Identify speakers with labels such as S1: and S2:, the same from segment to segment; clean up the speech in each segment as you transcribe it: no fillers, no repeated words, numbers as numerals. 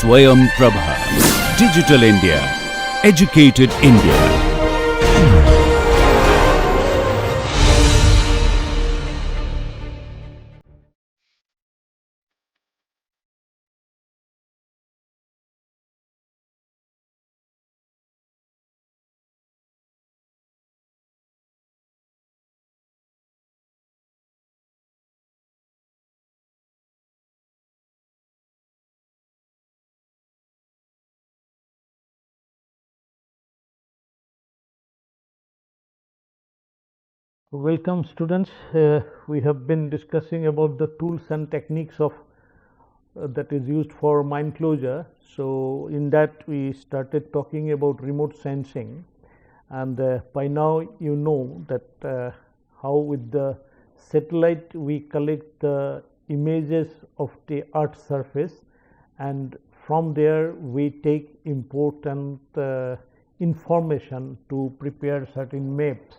S1: Swayam Prabha. Digital India. Educated India.
S2: Welcome students. We have been discussing about the tools and techniques of that is used for mine closure. So in that we started talking about remote sensing, and by now you know that how with the satellite we collect the images of the earth's surface, and from there we take important information to prepare certain maps,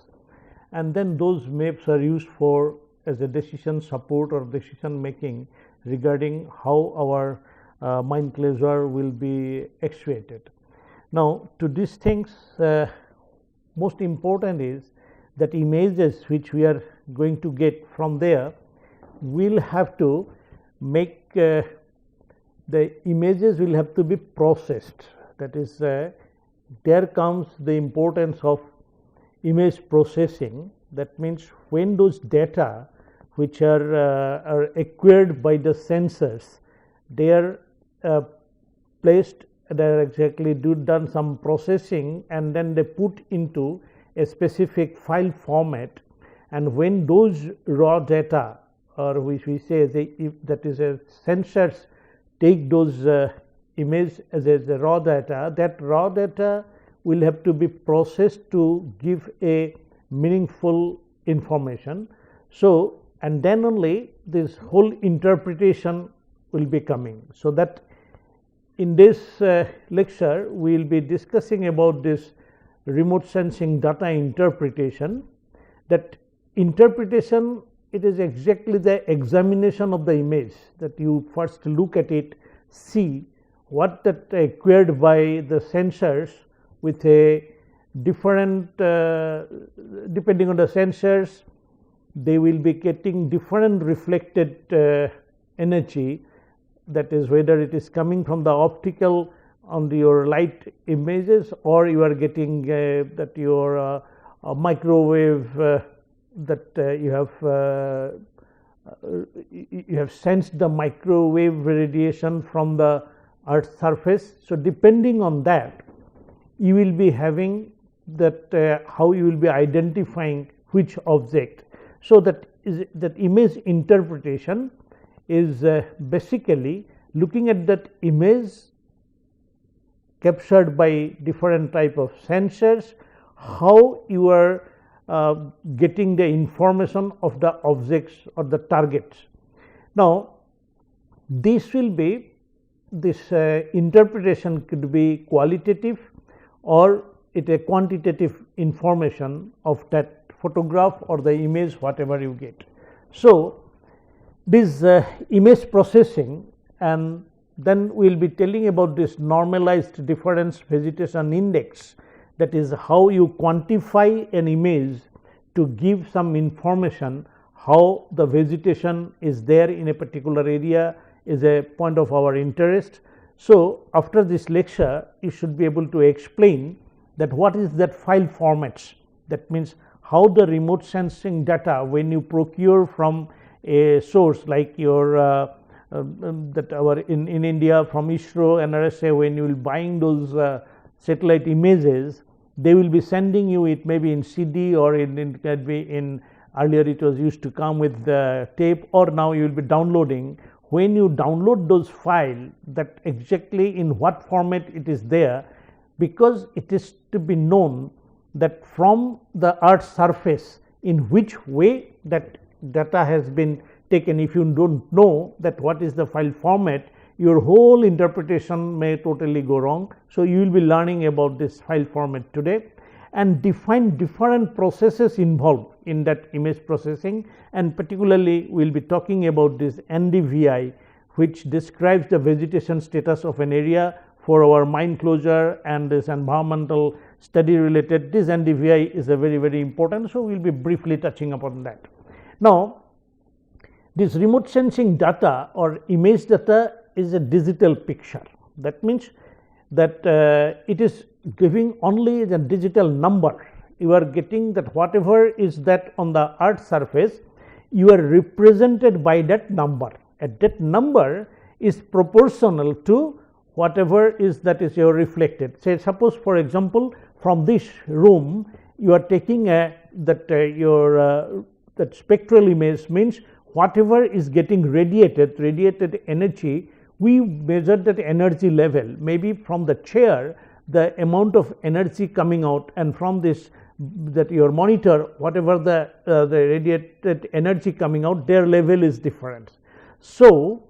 S2: and then those maps are used for as a decision support or decision making regarding how our mine closure will be actuated. Now to these things, most important is that images which we are going to get from there will have to make the images will have to be processed. That is, there comes the importance of image processing. That means when those data which are acquired by the sensors, they are placed, they are exactly done some processing, and then they put into a specific file format, and when those raw data, or which we say that is a sensors take those image as a raw data, that raw data will have to be processed to give a meaningful information. So, and then only this whole interpretation will be coming. So that in this lecture we will be discussing about this remote sensing data interpretation. That interpretation, it is exactly the examination of the image, that you first look at it, see what that acquired by the sensors with a different depending on the sensors, they will be getting different reflected energy, that is whether it is coming from the optical on your light images, or you are getting that your microwave that you have sensed the microwave radiation from the earth's surface. So depending on that, you will be having that how you will be identifying which object. So that image interpretation is basically looking at that image captured by different type of sensors, how you are getting the information of the objects or the targets. Now this will be interpretation could be qualitative or it a quantitative information of that photograph or the image whatever you get. So this image processing, and then we will be telling about this normalized difference vegetation index, that is how you quantify an image to give some information how the vegetation is there in a particular area is a point of our interest. So after this lecture you should be able to explain that what is that file formats, that means how the remote sensing data when you procure from a source like your that our in India from ISRO and RSA, when you will buying those satellite images, they will be sending you it maybe in CD or in earlier it was used to come with the tape, or now you will be downloading. When you download those files, that exactly in what format it is there, because it is to be known that from the earth's surface in which way that data has been taken. If you do not know that what is the file format, your whole interpretation may totally go wrong. So you will be learning about this file format today and define different processes involved in that image processing, and particularly we will be talking about this NDVI, which describes the vegetation status of an area for our mine closure and this environmental study related. This NDVI is a very important, so we will be briefly touching upon that. Now, this remote sensing data or image data is a digital picture. That means that it is giving only the digital number. You are getting that whatever is that on the earth surface, you are represented by that number, and that number is proportional to whatever is that is your reflected. Say suppose for example, from this room you are taking that spectral image, means whatever is getting radiated energy, we measure that energy level, maybe from the chair the amount of energy coming out, and from this that your monitor whatever the radiated energy coming out, their level is different. So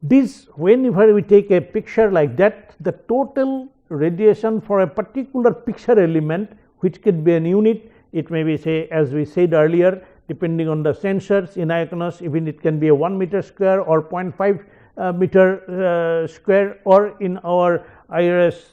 S2: this, whenever we take a picture like that, the total radiation for a particular picture element, which could be an unit, it may be, say, as we said earlier, depending on the sensors in ICONOS, even it can be a 1 meter square or 0.5 meter square, or in our IRS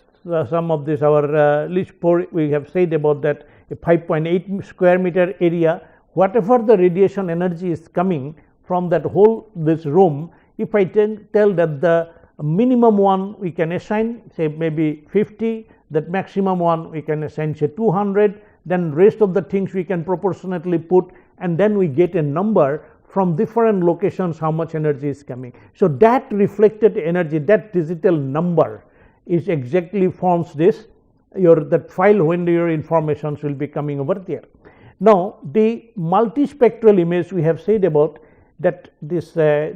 S2: some of this our list 4 we have said about that a 5.8 square meter area, whatever the radiation energy is coming from that whole this room, if I tell that the minimum one we can assign say maybe 50, that maximum one we can assign say 200, then rest of the things we can proportionately put, and then we get a number from different locations how much energy is coming. So that reflected energy, that digital number is exactly forms this that file when your informations will be coming over there. Now the multispectral image we have said about that this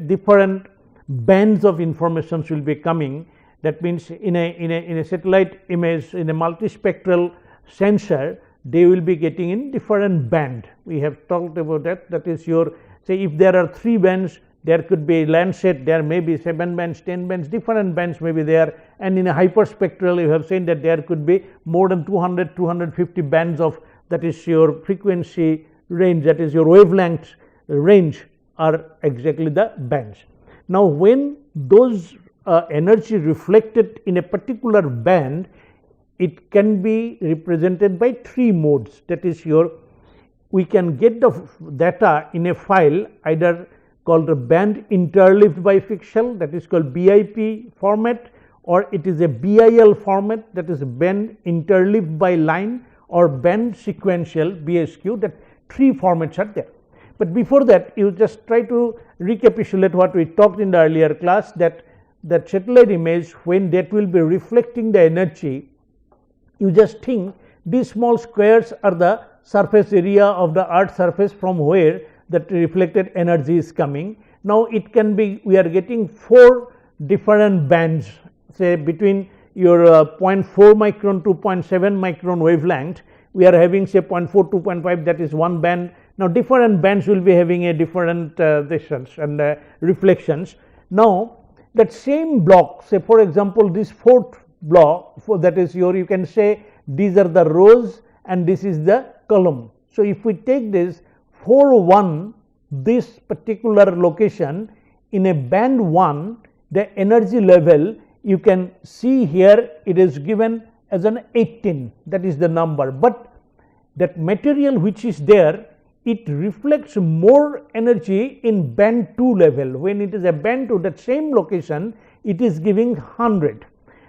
S2: different bands of informations will be coming. That means in a satellite image, in a multispectral sensor, they will be getting in different band. We have talked about that. That is your, say if there are 3 bands, there could be Landsat, there may be 7 bands, 10 bands, different bands may be there, and in a hyperspectral you have seen that there could be more than 200, 250 bands of, that is your frequency range, that is your wavelength range are exactly the bands. Now when those energy reflected in a particular band, it can be represented by 3 modes. That is your, we can get the data in a file either called a band interleaved bifixial, that is called BIP format, or it is a BIL format, that is band interleaved by line, or band sequential BSQ. That 3 formats are there. But before that, you just try to recapitulate what we talked in the earlier class, that satellite image, when that will be reflecting the energy, you just think these small squares are the surface area of the earth surface from where that reflected energy is coming. Now it can be, we are getting 4 different bands, say between your 0.4 micron to 0.7 micron wavelength, we are having say 0.4 to 0.5, that is one band. Now different bands will be having a different distance and reflections. Now that same block, say for example this 4th block, that is your, you can say these are the rows and this is the column. So if we take this 4-1, this particular location in a band 1, the energy level you can see here, it is given as an 18, that is the number, but that material which is there, it reflects more energy in band 2 level. When it is a band 2, that same location, it is giving 100.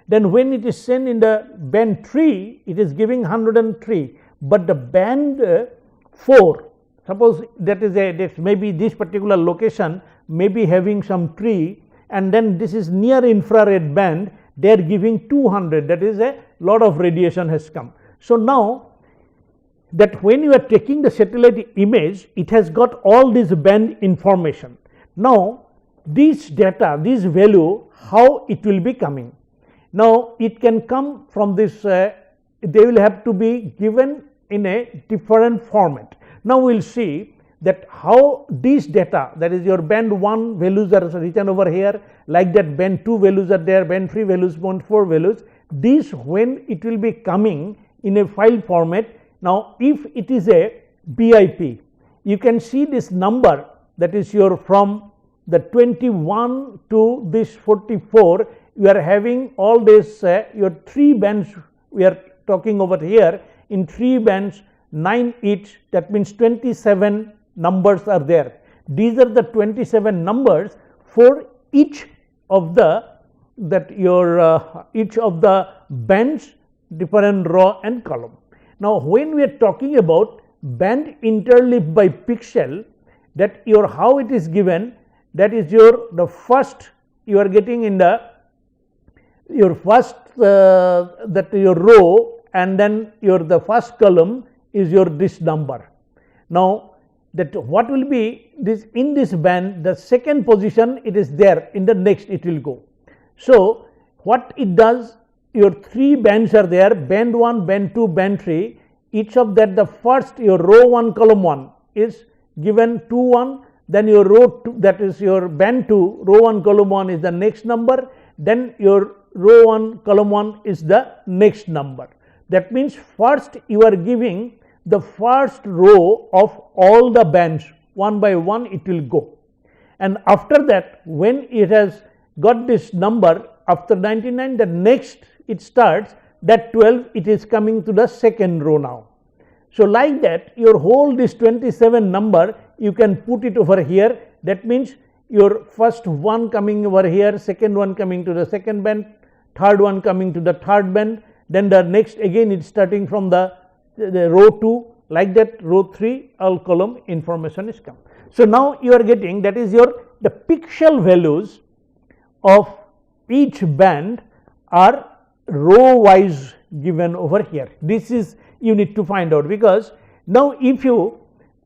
S2: Then when it is sent in the band 3, it is giving 103, but the band 4, suppose that is that maybe this particular location may be having some tree, and then this is near infrared band, they are giving 200, that is a lot of radiation has come. So now that when you are taking the satellite image, it has got all this band information. Now this data, this value, how it will be coming? Now it can come from this, they will have to be given in a different format. Now we will see that how this data, that is your band 1 values are written over here, like that band 2 values are there, band 3 values, band 4 values, this when it will be coming in a file format. Now if it is a BIP, you can see this number, that is your from the 21 to this 44, you are having all this your 3 bands we are talking over here in 3 bands, 9 each, that means 27 numbers are there. These are the 27 numbers for each of the each of the bands, different row and column. Now when we are talking about band interleaved by pixel, that your how it is given, that is your the first you are getting in the your first that your row, and then your the first column is your this number. Now that what will be this in this band, the second position it is there, in the next it will go. So what it does, your 3 bands are there, band 1, band 2, band 3, each of that the first your row 1 column 1 is given 2 1, then your row 2, that is your band 2 row 1 column 1 is the next number, then your row 1 column 1 is the next number. That means first you are giving the first row of all the bands, one by one it will go, and after that when it has got this number after 99, the next it starts, that 12 it is coming to the second row now. So like that your whole this 27 number you can put it over here, that means your first one coming over here, second one coming to the second band, third one coming to the third band, then the next again it is starting from the row 2, like that row 3 all column information is come. So now you are getting, that is your the pixel values of each band are row wise given over here. This is you need to find out, because now if you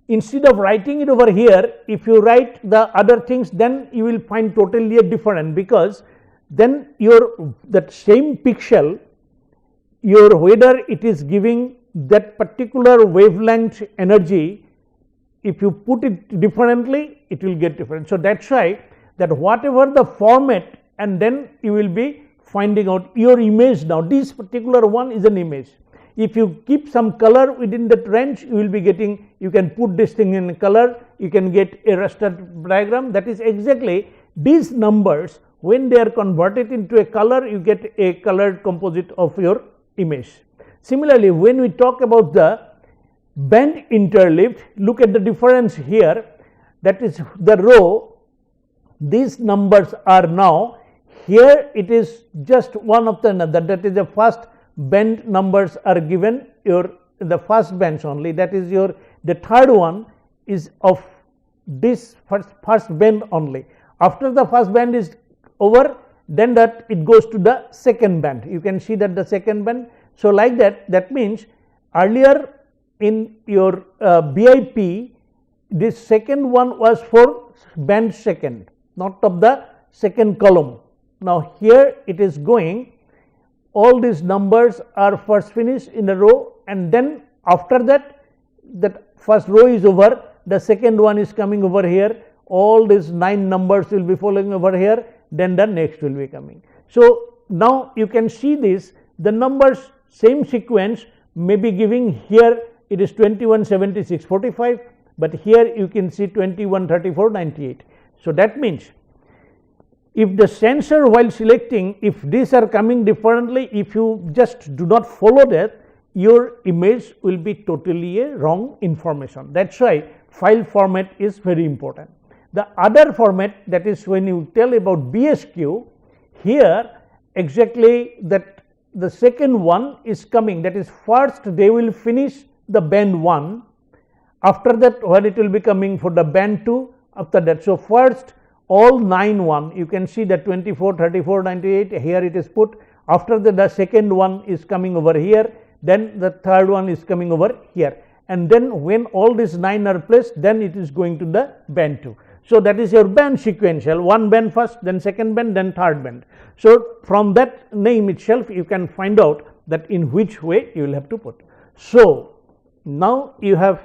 S2: instead of writing it over here, if you write the other things, then you will find totally a different, because then your that same pixel, your whether it is giving that particular wavelength energy, if you put it differently it will get different. So that's why that whatever the format, and then you will be finding out your image. Now this particular one is an image, if you keep some color within that range, you will be getting, you can put this thing in color, you can get a raster diagram. That is exactly these numbers, when they are converted into a color, you get a colored composite of your image. Similarly, when we talk about the band interleaved, look at the difference here, that is the row, these numbers are now here, it is just one of the another, that is the first band numbers are given your the first bands only, that is your the third one is of this first band only. After the first band is over, then that it goes to the second band, you can see that the second band. So like that, that means earlier in your BIP, this second one was for band second, not of the second column. Now here it is going, all these numbers are first finished in a row, and then after that, that first row is over, the second one is coming over here, all these 9 numbers will be following over here, then the next will be coming. So now you can see this, the numbers same sequence may be giving here it is 21 76 45, but here you can see 21 34 98. So that means if the sensor while selecting, if these are coming differently, if you just do not follow that, your image will be totally a wrong information. That's why file format is very important. The other format, that is when you tell about BSQ, here exactly that the second one is coming, that is first they will finish the band 1, after that when it will be coming for the band 2, after that. So first all 9 1, you can see that 24 34 98 here it is put, after that the second one is coming over here, then the third one is coming over here, and then when all these 9 are placed, then it is going to the band 2. So that is your band sequential, one band first, then second band, then third band. So from that name itself you can find out that in which way you will have to put. So now you have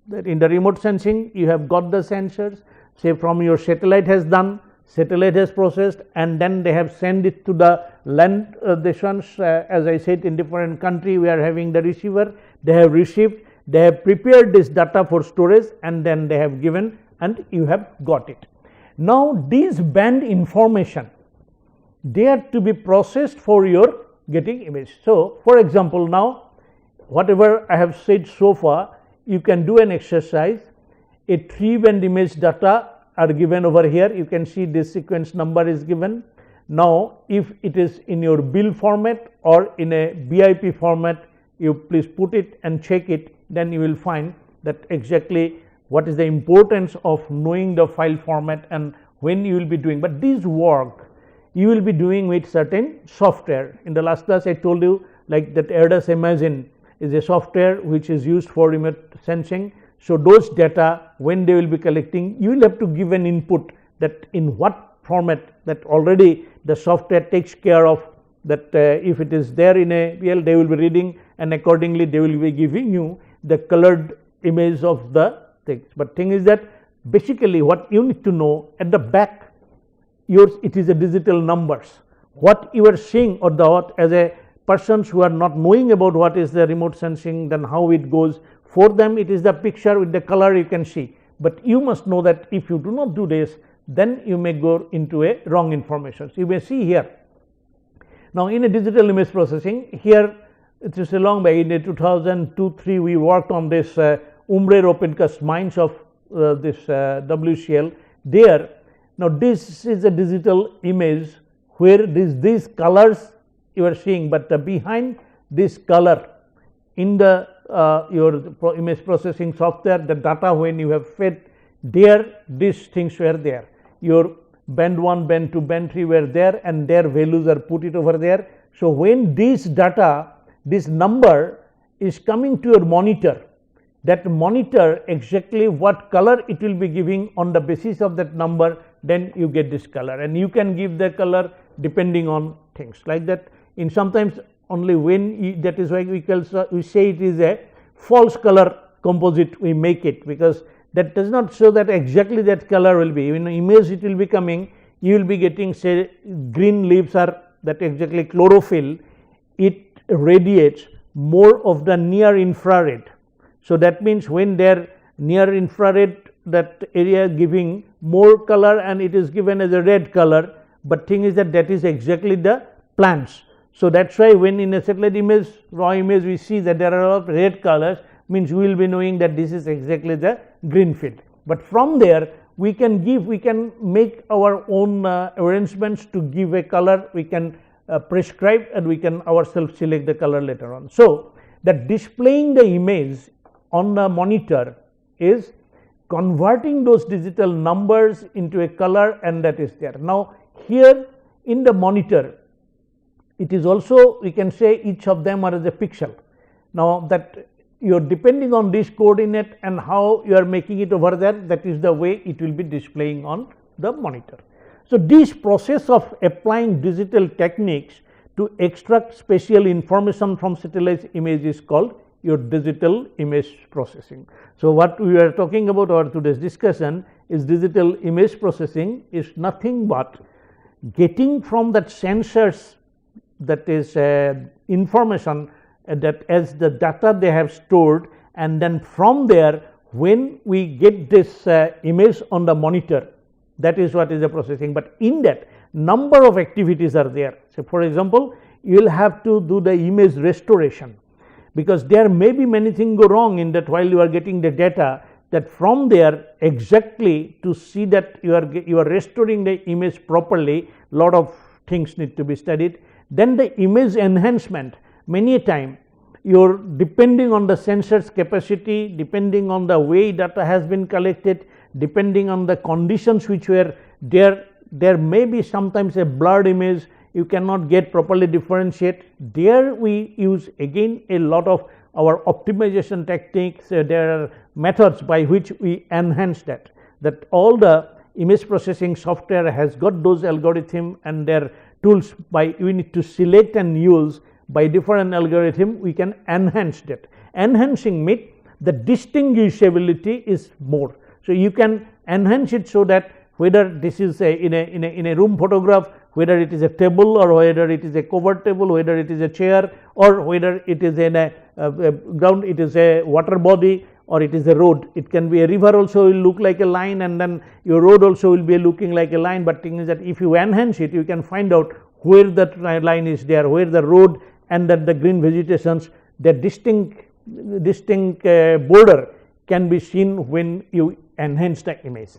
S2: that in the remote sensing, you have got the sensors, say from your satellite has done, satellite has processed, and then they have sent it to the land stations. As I said, in different country we are having the receiver, they have received, they have prepared this data for storage, and then they have given, and you have got it. Now these band information, they are to be processed for your getting image. So for example, now whatever I have said so far, you can do an exercise. A 3-band image data are given over here. You can see this sequence number is given. Now if it is in your bill format or in a BIP format, you please put it and check it, then you will find that exactly what is the importance of knowing the file format and when you will be doing. But this work you will be doing with certain software. In the last class I told you like that AirDAS Imagine is a software which is used for remote sensing. So those data, when they will be collecting, you will have to give an input that in what format, that already the software takes care of that. If it is there in a PL, they will be reading, and accordingly they will be giving you the colored image of the things. But thing is that basically what you need to know, at the back yours it is a digital numbers. What you are seeing or the what as a persons who are not knowing about what is the remote sensing, then how it goes, for them it is the picture with the color you can see. But you must know that if you do not do this, then you may go into a wrong information. So you may see here. Now in a digital image processing, here it is a long way. In 2002-3 we worked on this Umbre Opencast mines of this WCL there. Now this is a digital image where these colors you are seeing, but behind this color in the your image processing software, the data when you have fed there, these things were there. Your band 1, band 2, band 3 were there, and their values are put it over there. So when this data, this number is coming to your monitor, that monitor exactly what color it will be giving on the basis of that number, then you get this color, and you can give the color depending on things like that. In sometimes only when you, that is why we say it is a false color composite we make it, because that does not show that exactly that color will be. In image it will be coming, you will be getting say green leaves are that exactly chlorophyll, it radiates more of the near infrared. So that means when there near infrared, that area giving more color and it is given as a red color, but thing is that that is exactly the plants. So that's why when in a satellite image, raw image, we see that there are a lot of red colors, means we will be knowing that this is exactly the green field. But from there we can make our own arrangements to give a color, we can prescribe, and we can ourselves select the color later on. So that displaying the image on the monitor is converting those digital numbers into a color, and that is there. Now here in the monitor it is also, we can say each of them are as a pixel. Now that you are depending on this coordinate and how you are making it over there, that is the way it will be displaying on the monitor. So this process of applying digital techniques to extract spatial information from satellite image is called your digital image processing. So what we are talking about our today's discussion is digital image processing is nothing but getting from that sensors, that is information that as the data they have stored, and then from there when we get this image on the monitor, that is what is the processing. But in that number of activities are there. So for example, you will have to do the image restoration, because there may be many things go wrong in that while you are getting the data, that from there exactly to see that you are restoring the image properly, lot of things need to be studied. Then the image enhancement, many a time you're depending on the sensor's capacity, depending on the way data has been collected, depending on the conditions which were there, there may be sometimes a blurred image, you cannot get properly differentiate. There we use again a lot of our optimization techniques. There are methods by which we enhance that all the image processing software has got those algorithm and their tools by we need to select and use by different algorithm, we can enhance that. Enhancing means the distinguishability is more. So you can enhance it so that whether this is in a room photograph, whether it is a table or whether it is a covered table, whether it is a chair or whether it is in a ground, it is a water body, or it is a road. It can be a river also will look like a line, and then your road also will be looking like a line, but thing is that if you enhance it, you can find out where that line is there, where the road and that the green vegetations, the distinct border can be seen when you enhance the image.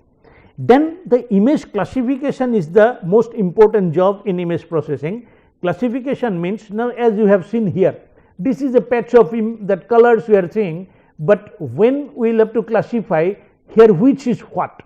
S2: Then the image classification is the most important job in image processing. Classification means, now as you have seen here, this is a patch of that colors we are seeing, but when we will have to classify here which is what.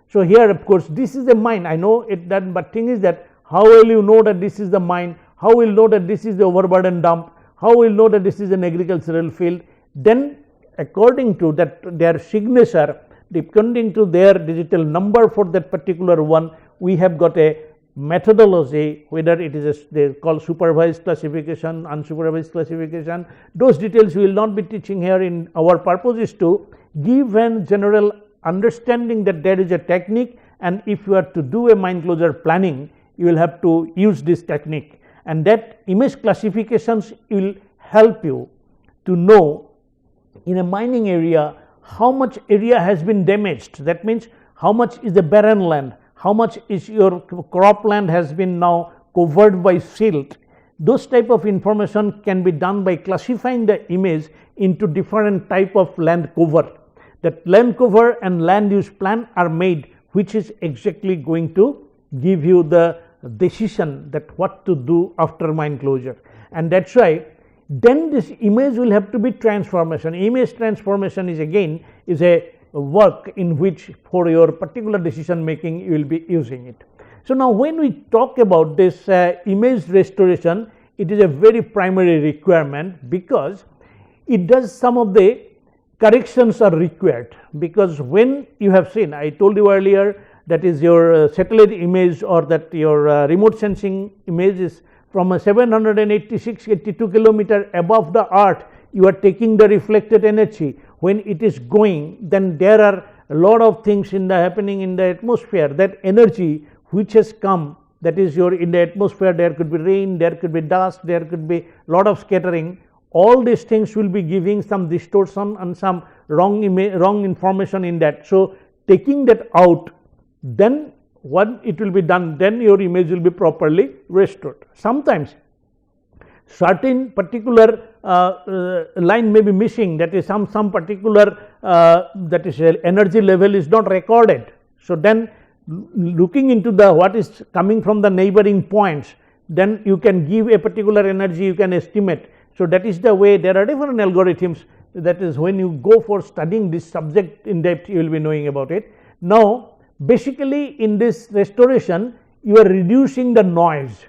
S2: So here of course this is a mine, I know it that, but thing is that how will you know that this is the mine, how will you know that this is the overburden dump, how will you know that this is an agricultural field. Then according to that their signature, depending to their digital number for that particular one, we have got a methodology, whether it is they call supervised classification, unsupervised classification. Those details we will not be teaching here. In our purpose is to give a general understanding that there is a technique, and if you are to do a mine closure planning, you will have to use this technique, and that image classifications will help you to know in a mining area how much area has been damaged. That means how much is the barren land, how much is your cropland has been now covered by silt. Those type of information can be done by classifying the image into different type of land cover. That land cover and land use plan are made, which is exactly going to give you the decision that what to do after mine closure. And that is why then this image will have to be transformation. Image transformation is again is a work in which for your particular decision making you will be using it. So now when we talk about this image restoration, it is a very primary requirement, because it does some of the corrections are required, because when you have seen, I told you earlier, that is your satellite image or that your remote sensing image is from a 786-82 kilometer above the earth, you are taking the reflected energy. When it is going, then there are a lot of things in the happening in the atmosphere. That energy which has come, that is your in the atmosphere, there could be rain, there could be dust, there could be lot of scattering. All these things will be giving some distortion and some wrong information in that. So taking that out, then what it will be done, then your image will be properly restored. Sometimes certain particular line may be missing, that is some particular that is energy level is not recorded. So then looking into the what is coming from the neighboring points, then you can give a particular energy, you can estimate. So that is the way. There are different algorithms, that is when you go for studying this subject in depth, you will be knowing about it. Now basically in this restoration you are reducing the noise,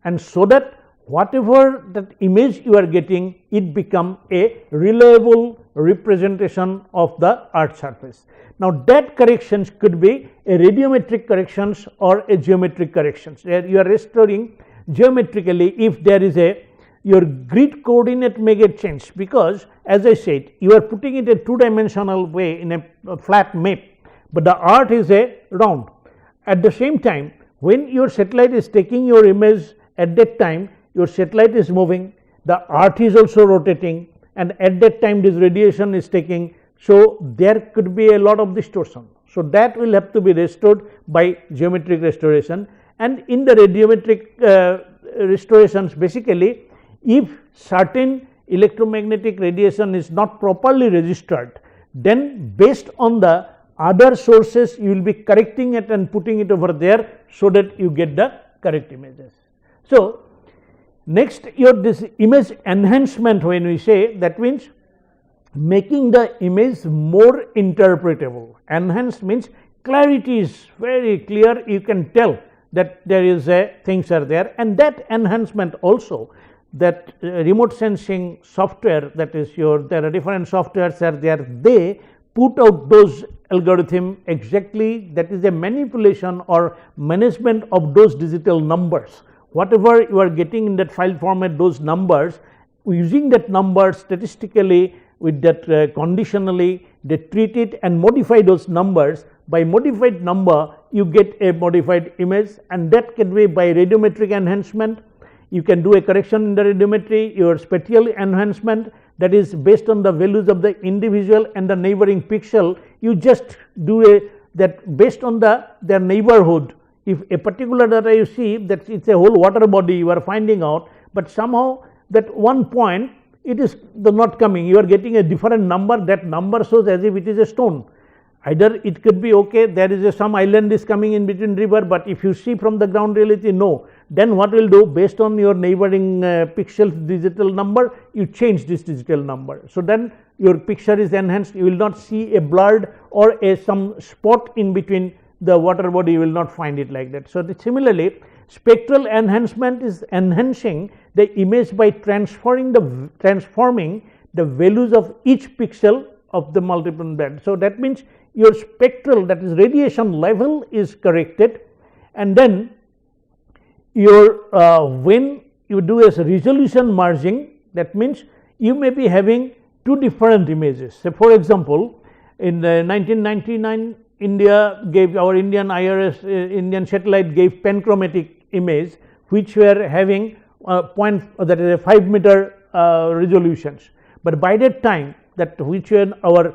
S2: and so that whatever that image you are getting, it become a reliable representation of the earth surface. Now that corrections could be a radiometric corrections or a geometric corrections, where you are restoring geometrically if there is a your grid coordinate may get changed, because as I said, you are putting it a two-dimensional way in a flat map, but the earth is a round. At the same time, when your satellite is taking your image, at that time your satellite is moving, the earth is also rotating, and at that time this radiation is taking, so there could be a lot of distortion. So that will have to be restored by geometric restoration. And in the radiometric restorations, basically if certain electromagnetic radiation is not properly registered, then based on the other sources you will be correcting it and putting it over there, so that you get the correct images. So next, your this image enhancement, when we say, that means making the image more interpretable. Enhanced means clarity is very clear, you can tell that there is a things are there, and that enhancement also, that remote sensing software, that is your, there are different softwares are there, they put out those algorithm exactly, that is a manipulation or management of those digital numbers. Whatever you are getting in that file format, those numbers, using that number statistically with that conditionally, they treat it and modify those numbers. By modified number you get a modified image, and that can be by radiometric enhancement. You can do a correction in the radiometry, your spatial enhancement, that is based on the values of the individual and the neighboring pixel. You just do that based on their neighborhood. If a particular data you see that it's a whole water body you are finding out, but somehow that one point it is not coming, you are getting a different number, that number shows as if it is a stone. Either it could be okay, there is some island is coming in between river, but if you see from the ground reality, no. Then what will do, based on your neighboring pixels digital number, you change this digital number. So then your picture is enhanced, you will not see a blurred or some spot in between the water body, you will not find it like that. So similarly, spectral enhancement is enhancing the image by transforming the values of each pixel of the multiple band. So that means your spectral, that is radiation level, is corrected, and then your when you do a resolution merging, that means you may be having two different images. So for example, in 1999 India gave, our Indian IRS Indian satellite gave panchromatic image which were having that is a 5 meter resolutions, but by that time that which were our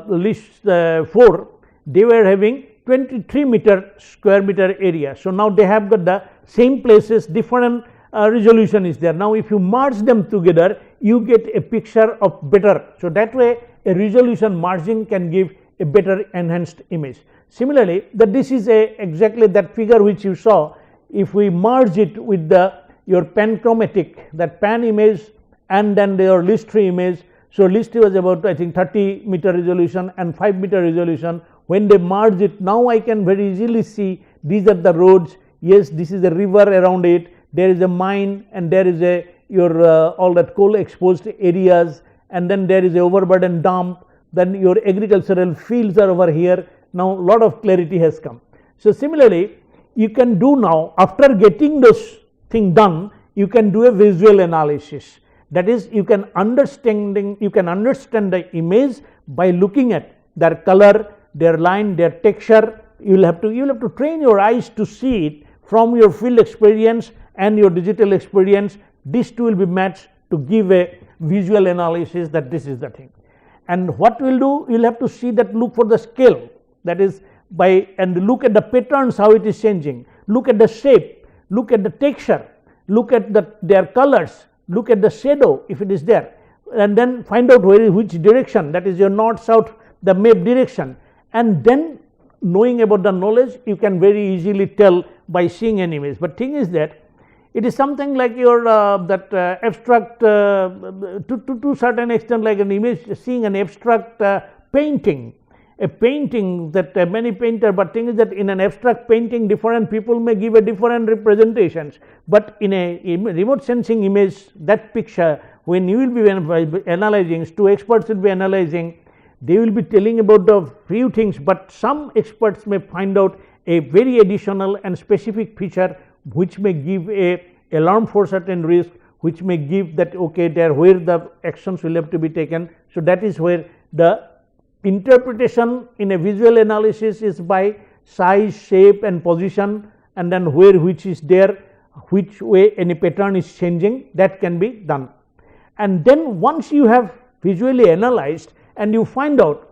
S2: list 4, they were having 23 square meter area. So now they have got the same places, different resolution is there. Now if you merge them together, you get a picture of better. So that way a resolution merging can give a better enhanced image. Similarly, that this is exactly that figure which you saw. If we merge it with your panchromatic, that pan image and then your list 3 image. So list 3 was about I think 30 meter resolution and 5 meter resolution. When they merge it, now I can very easily see these are the roads. Yes, this is a river around it, there is a mine, and there is your all that coal exposed areas, and then there is a overburden dump, then your agricultural fields are over here. Now lot of clarity has come. So similarly, you can do now, after getting this thing done, you can do a visual analysis. That is, you can understand the image by looking at their color, their line, their texture. You will have to train your eyes to see it from your field experience and your digital experience. These two will be matched to give a visual analysis that this is the thing. And what we will do, you will have to see that, look for the scale, that is and look at the patterns, how it is changing, look at the shape, look at the texture, look at their colors, look at the shadow if it is there, and then find out which direction, that is your north south, the map direction, and then knowing about the knowledge, you can very easily tell by seeing an image. But thing is that it is something like your abstract to certain extent, like an image, seeing an abstract painting, a painting that many painter, but thing is that in an abstract painting different people may give a different representations, but in a remote sensing image, that picture, when you will be analyzing, two experts will be analyzing, they will be telling about the few things, but some experts may find out a very additional and specific feature which may give a alarm for certain risk, which may give that okay, there where the actions will have to be taken. So that is where the interpretation in a visual analysis is by size, shape and position, and then where which is there, which way any pattern is changing, that can be done. And then once you have visually analyzed and you find out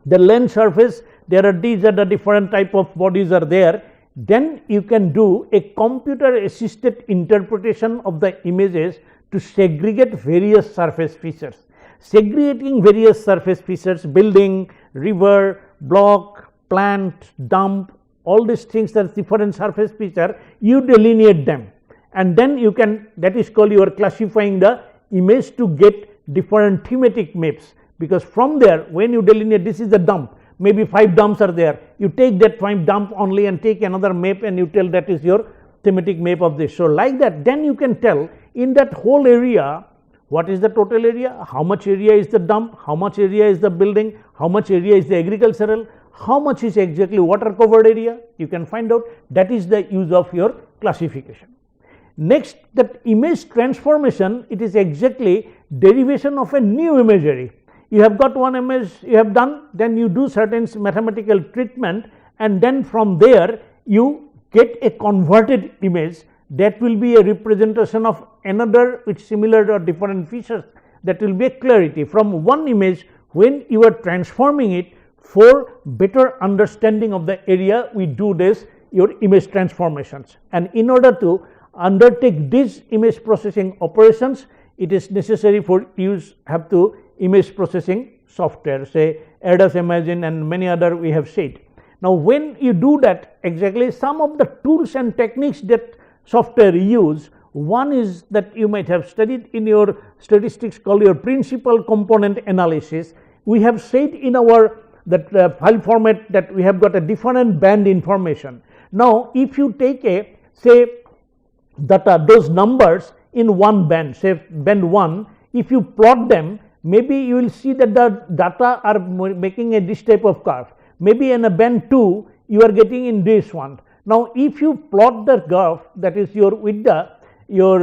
S2: the lens surface, there are these are the different type of bodies are there, then you can do a computer assisted interpretation of the images to segregate various surface features. Segregating various surface features, building, river, block, plant, dump, all these things are different surface feature, you delineate them, and then you can, that is called you are classifying the image to get different thematic maps, because from there when you delineate this is the dump, maybe 5 dumps are there, you take that 5 dump only and take another map and you tell that is your thematic map of this. So like that, then you can tell in that whole area what is the total area, how much area is the dump, how much area is the building, how much area is the agricultural, how much is exactly water covered area, you can find out. That is the use of your classification. Next, that image transformation, it is exactly derivation of a new imagery. You have got one image you have done, then you do certain mathematical treatment, and then from there you get a converted image that will be a representation of another with similar or different features that will be a clarity from one image when you are transforming it for better understanding of the area. We do this your image transformations, and in order to undertake these image processing operations, it is necessary for use have to image processing software, say ADAS Imagine and many other we have said. Now, when you do that, exactly some of the tools and techniques that software use, one is that you might have studied in your statistics called your principal component analysis. We have said in our that file format that we have got a different band information. Now, if you take a say that those numbers in one band, say band 1, if you plot them, maybe you will see that the data are making a this type of curve. Maybe in a band 2 you are getting in this one. Now, if you plot the curve, that is your with the your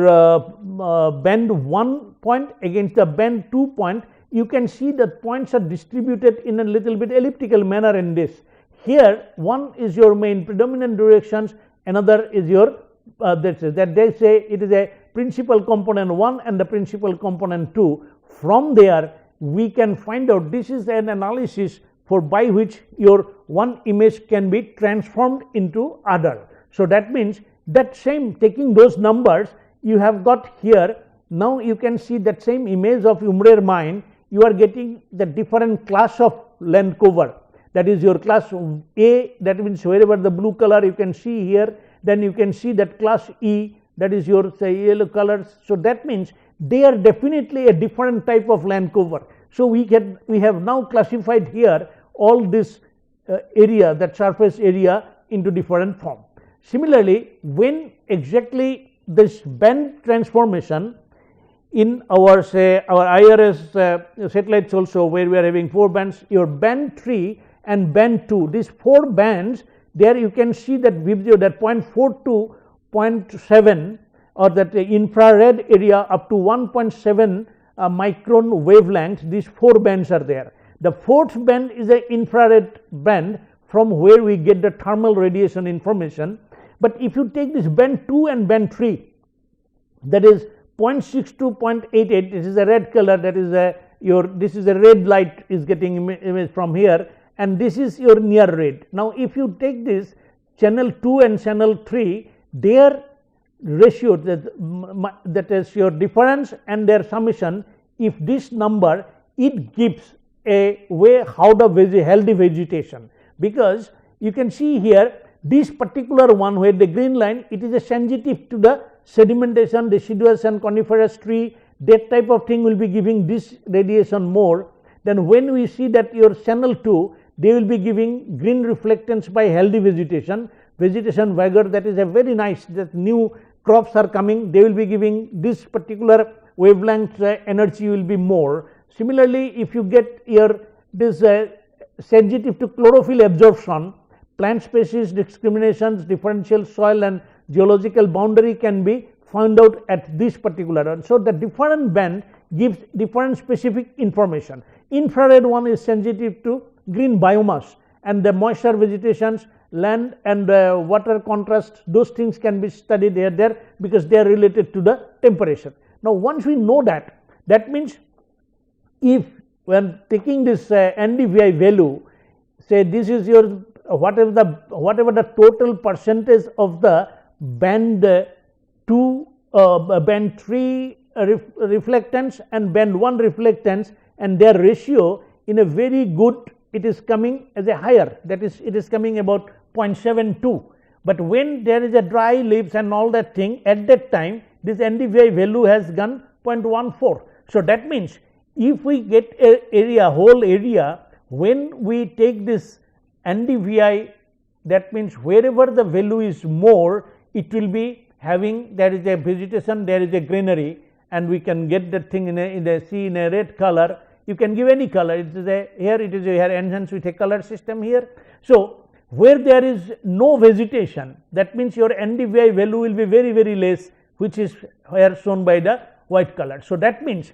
S2: band 1 point against the band 2 point, you can see that points are distributed in a little bit elliptical manner in this. Here one is your main predominant directions, another is your that they say it is a principal component 1 and the principal component 2. From there we can find out this is an analysis for by which your one image can be transformed into other. So, that means that same taking those numbers you have got here. Now, you can see that same image of Umrer mine, you are getting the different class of land cover, that is your class A, that means wherever the blue color you can see here, then you can see that class E, that is your say yellow colors. So, that means they are definitely a different type of land cover. So, we have now classified here all this area, that surface area, into different form. Similarly, when exactly this band transformation in our say our IRS satellites also, where we are having 4 bands, your band 3 and band 2, these 4 bands, there you can see that video that 0.4 to 0.7 or that infrared area up to 1.7 micron wavelength, these 4 bands are there. The 4th band is an infrared band from where we get the thermal radiation information. But if you take this band 2 and band 3, that is 0.6 to 0.88, this is a red color, that is a your this is a red light is getting image from here, and this is your near red. Now, if you take this channel 2 and channel 3, their ratio, that is your difference and their summation, if this number, it gives a way how the healthy vegetation, because you can see here this particular one where the green line, it is a sensitive to the sedimentation, deciduous and coniferous tree, that type of thing will be giving this radiation more. Then when we see that your channel 2, they will be giving green reflectance by healthy vegetation vigor, that is a very nice, that new crops are coming, they will be giving this particular wavelength energy will be more. Similarly, if you get your this sensitive to chlorophyll absorption, plant species discriminations, differential soil and geological boundary can be found out at this particular one. So, the different band gives different specific information. Infrared one is sensitive to green biomass and the moisture vegetations, land and water contrast, those things can be studied there because they are related to the temperature. Now, once we know that, that means if when taking this NDVI value, say this is your whatever the total percentage of the band 2 band 3 reflectance and band 1 reflectance, and their ratio in a very good, it is coming as a higher, that is it is coming about 0.72. But when there is a dry leaves and all that thing, at that time this NDVI value has gone 0.14. So, that means if we get a whole area, when we take this NDVI, that means wherever the value is more, it will be having, there is a vegetation, there is a greenery, and we can get that thing in a red color. You can give any color, it is a here it is here enhanced with a color system here. So, where there is no vegetation, that means your NDVI value will be very less, which is here shown by the white color. So, that means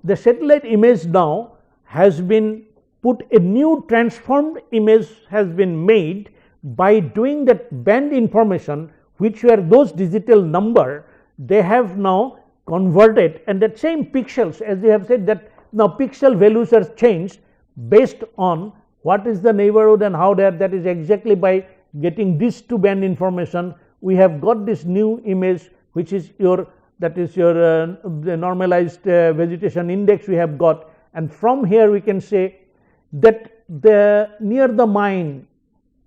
S2: the satellite image now has been put, a new transformed image has been made by doing that band information, which were those digital number, they have now converted, and that same pixels, as they have said, that now pixel values are changed based on what is the neighborhood and how there, that is exactly by getting this two band information. We have got this new image, which is your, that is your the normalized vegetation index we have got, and from here we can say that the near the mine,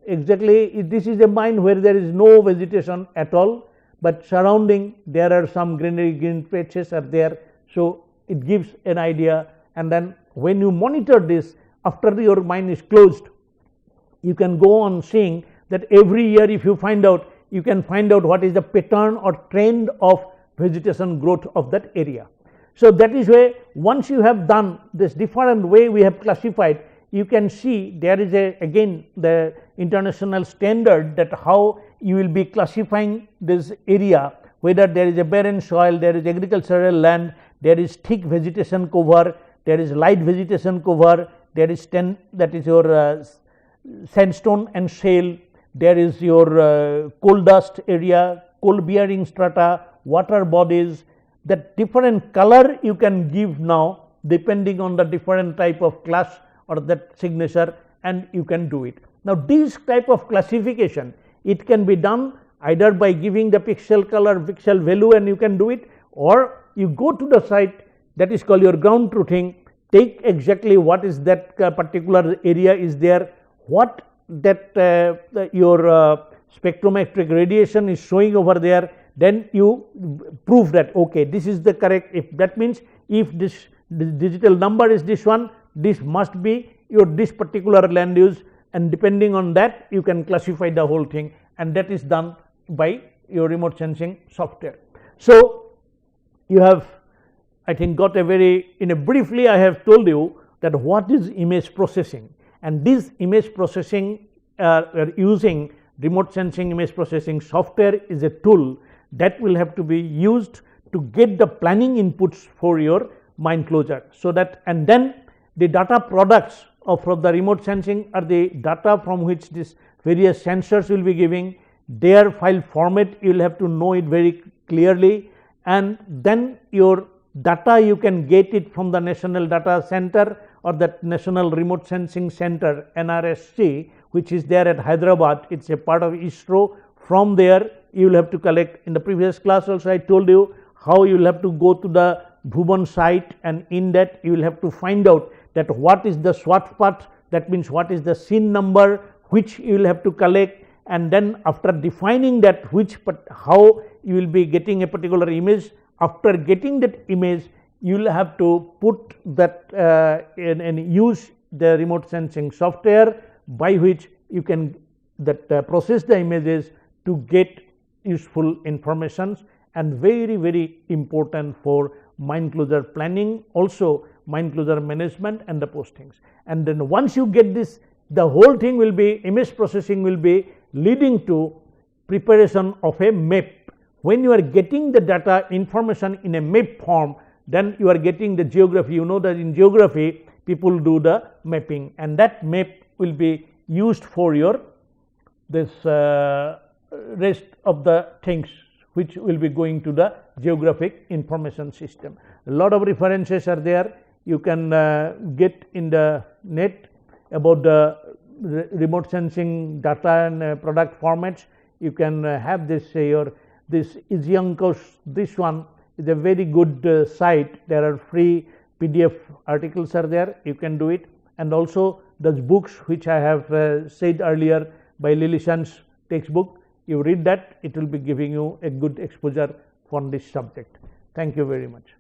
S2: exactly this is a mine where there is no vegetation at all, but surrounding there are some greenery, green patches are there. So it gives an idea, and then when you monitor this after your mine is closed, you can go on seeing that every year if you find out, you can find out what is the pattern or trend of vegetation growth of that area. So that is why once you have done this different way we have classified, you can see there is a again the international standard that how you will be classifying this area, whether there is a barren soil, there is agricultural land, there is thick vegetation cover, there is light vegetation cover, there is that is your sandstone and shale, there is your coal dust area, coal bearing strata, water bodies, that different color you can give now depending on the different type of class or that signature, and you can do it. Now this type of classification, it can be done either by giving the pixel color, pixel value, and you can do it, or you go to the site, that is called your ground truthing, take exactly what is that particular area is there, what that your spectrometric radiation is showing over there, then you prove that okay, this is the correct. If that means if this digital number is this one, this must be your this particular land use, and depending on that you can classify the whole thing, and that is done by your remote sensing software. So you have, I think, got a very, in a briefly I have told you that what is image processing, and this image processing using remote sensing image processing software is a tool that will have to be used to get the planning inputs for your mine closure. So that, and then the data products of from the remote sensing are the data from which this various sensors will be giving, their file format you will have to know it very clearly, and then your data you can get it from the National Data Center or that National Remote Sensing Center NRSC, which is there at Hyderabad. It is a part of ISRO. From there you will have to collect. In the previous class also I told you how you will have to go to the Bhuban site, and in that you will have to find out that what is the SWAT path, that means what is the scene number which you will have to collect, and then after defining that which, but how you will be getting a particular image, after getting that image you will have to put that and use the remote sensing software by which you can that process the images to get useful informations, and very very important for mine closure planning, also mine closure management and the postings. And then once you get this, the whole thing will be, image processing will be leading to preparation of a map. When you are getting the data information in a map form, then you are getting the geography. You know that in geography people do the mapping, and that map will be used for your this rest of the things which will be going to the geographic information system. A lot of references are there. You can get in the net about the remote sensing data and product formats. You can have this your this Isiankos, this one is a very good site. There are free PDF articles are there, you can do it, and also those books which I have said earlier by Lilishan's textbook, you read that, it will be giving you a good exposure on this subject. Thank you very much.